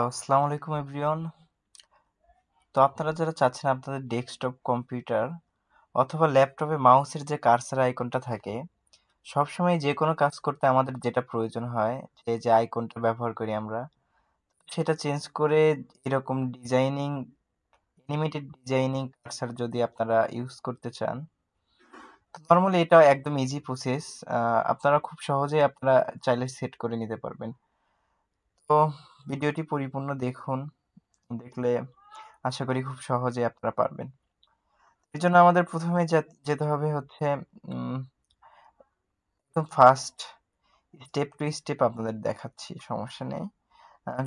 আসসালামু আলাইকুম এভরিওয়ান। তো আপনারা যারা চাচ্ছেন আপনাদের ডেস্কটপ কম্পিউটার অথবা ল্যাপটপে মাউসের যে কার্সার আইকনটা থাকে, সবসময় যে কোনো কাজ করতে আমাদের যেটা প্রয়োজন হয়, যে আইকনটা ব্যবহার করি আমরা, সেটা চেঞ্জ করে এরকম অ্যানিমেটেড ডিজাইনিং কার্সার যদি আপনারা ইউজ করতে চান, তো নর্মালি এটা একদম ইজি প্রসেস। আপনারা খুব সহজেই আপনারা চাইলে সেট করে নিতে পারবেন। তো ভিডিওটি পরিপূর্ণ দেখুন, দেখলে আশা করি খুব সহজে আপনারা পারবেন। এর জন্য আমাদের প্রথমে যেতে হবে হচ্ছে উম, একদম ফার্স্ট স্টেপ টু স্টেপ আপনাদের দেখাচ্ছি, সমস্যা নেই।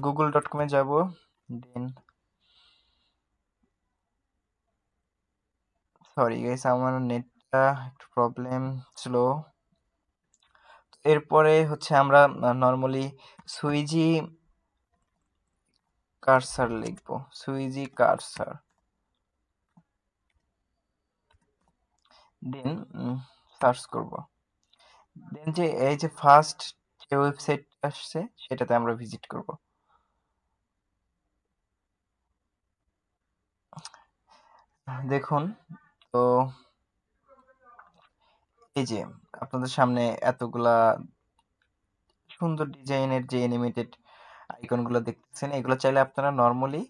google.com-এ যাব, দেন সরি গাইস, আমার নেটটা একটু প্রবলেম, স্লো। এরপরে হচ্ছে আমরা নর্মালি সুইজি কার্সার লিখব, সুইজি কার্সার, দেন সার্চ করব। দেন এই যে ফার্স্ট যে ওয়েবসাইট আসছে সেটাতে আমরা ভিজিট করব। দেখুন, তো এই যে আপনাদের সামনে এতগুলা সুন্দর ডিজাইনের যে অ্যানিমেটেড আইকনগুলো দেখতেছেন, এগুলো চাইলে আপনারা নর্মালি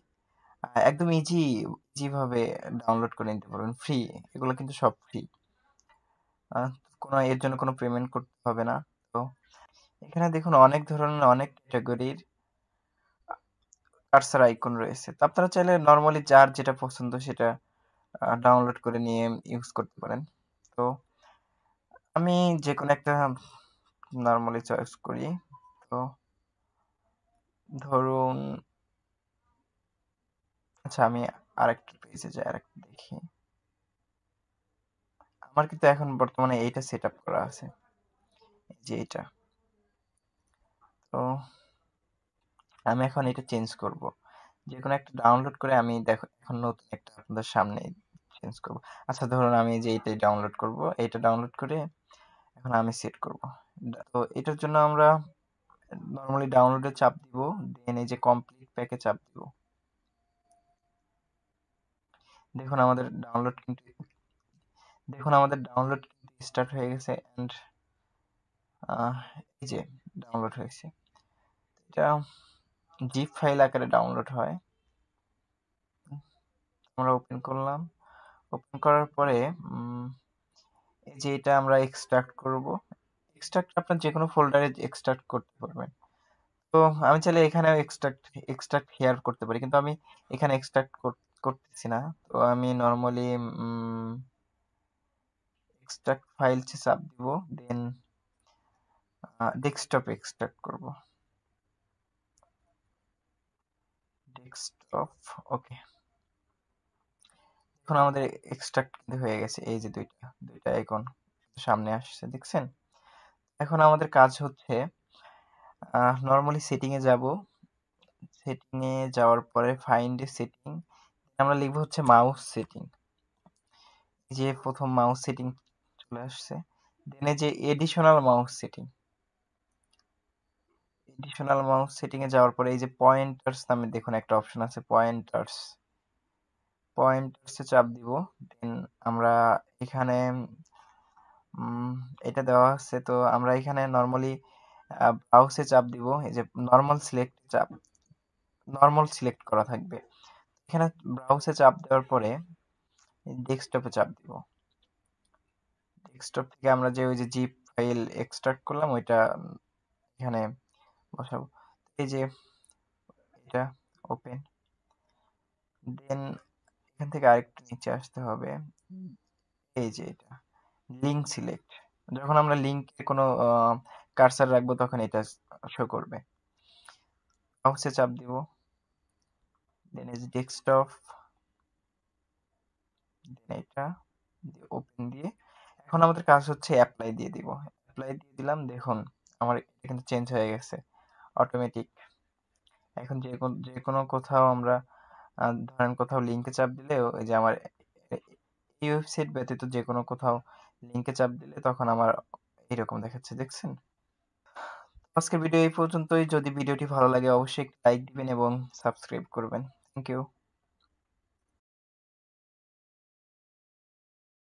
একদম ইজি ভাবে ডাউনলোড করে নিতে পারবেন, ফ্রি। এগুলো কিন্তু সব ফ্রি, কোনো এর জন্য কোনো পেমেন্ট করতে হবে না। তো এখানে দেখুন অনেক ধরনের অনেক ক্যাটাগরির কার্সার আইকন রয়েছে। তো আপনারা চাইলে নর্মালি যার যেটা পছন্দ সেটা ডাউনলোড করে নিয়ে ইউজ করতে পারেন। তো আমি যে কোনো একটা নর্মালি চয়েস করি। তো ধরুন, আচ্ছা আমি আরেকটা পেজে যাই, আরেকটা দেখি। আমার কিন্তু এখন বর্তমানে এইটা সেট আপ করা আছে, এই যে এটা। তো আমি এখন এটা চেঞ্জ করব, যে কোনো একটা ডাউনলোড করে আমি দেখো এখন নতুন একটা আপনাদের সামনে চেঞ্জ করব। আচ্ছা ধরুন আমি যে এইটাই ডাউনলোড করব, এইটা ডাউনলোড করে এখন আমি সেট করব। তো এটার জন্য আমরা নর্মালি ডাউনলোডে চাপ দিব, দেন এই যে কমপ্লিট প্যাকে চাপ দিব। দেখুন আমাদের ডাউনলোড কিন্তু স্টার্ট হয়ে গেছে, এন্ড এই যে ডাউনলোড হয়েছে। এটা জিপ ফাইল আকারে ডাউনলোড হয়। আমরা ওপেন করলাম, ওপেন করার পরে এই যে এটা আমরা এক্সট্রাক্ট করব। এক্সট্রাক্ট আপনার যে কোনো ফোল্ডারে এক্সট্রাক্ট করতে পারবেন। তো আমি চাইলে এখানে এক্সট্রাক্ট হেয়ার করতে পারি, কিন্তু আমি এখানে এক্সট্রাক্ট করতেছি না। তো আমি নর্মালি এক্সট্রাক্ট ফাইলসে চাপ দিব, দেন ডেস্কটপে এক্সট্রাক্ট করব, ডেস্কটপ। ওকে, এখন আমাদের এক্সট্রাক্ট কিন্তু হয়ে গেছে। এই যে দুইটা আইকন সামনে আসছে, দেখছেন? এখন আমাদের কাজ হচ্ছে নর্মালি সেটিং এ যাব। সেটিং এ যাওয়ার পরে ফাইন্ড এ সেটিং, আমরা লিখবো হচ্ছে মাউস সেটিং। এই যে প্রথম মাউস সেটিং চলে আসছে। দেন এই যে এডিশনাল মাউস সেটিং এ যাওয়ার পরে এই যে পয়েন্টার্স নামে দেখুন একটা অপশন আছে, পয়েন্টার্সে চাপ দিব। দেন আমরা এখানে উম, এটা দেওয়া আছে, তো আমরা এখানে নর্মালি ব্রাউসে চাপ দিব। এই যে নর্মাল সিলেক্ট করা থাকবে। এখানে ব্রাউসে চাপ দেওয়ার পরে ডেস্কটপে চাপ দিব। ডেস্কটপ থেকে আমরা যে ওই যে জিপ ফাইল এক্সট্রাক্ট করলাম ওইটা এখানে বসাবো। এই যে এটা ওপেন, দেন এখান থেকে আরেকটু নিচে আসতে হবে। এই যে এটা লিঙ্ক সিলেক্ট, যখন আমরা লিঙ্কে কোনো কার্সার রাখবো তখন এটা শো করবে। মাউসে চাপ দিব, দেন এই যে ডেস্কটপ, দেন এটা ওপেন দিয়ে এখন আমাদের কাজ হচ্ছে অ্যাপ্লাই দিয়ে দিব। অ্যাপ্লাই দিয়ে দিলাম, দেখুন আমার এটা কিন্তু চেঞ্জ হয়ে গেছে অটোমেটিক। এখন যে কোনো কোথাও আমরা ধরেন কোথাও লিঙ্কে চাপ দিলে ওই যে আমার এই ওয়েবসাইট ব্যতীত যে কোনো কোথাও লিঙ্কে চাপ দিলে তখন আমার এরকম দেখাচ্ছে, দেখছেন? আজকের ভিডিও এই পর্যন্তই। যদি ভিডিওটি ভালো লাগে অবশ্যই একটি লাইক দিবেন এবং সাবস্ক্রাইব করবেন। Thank you.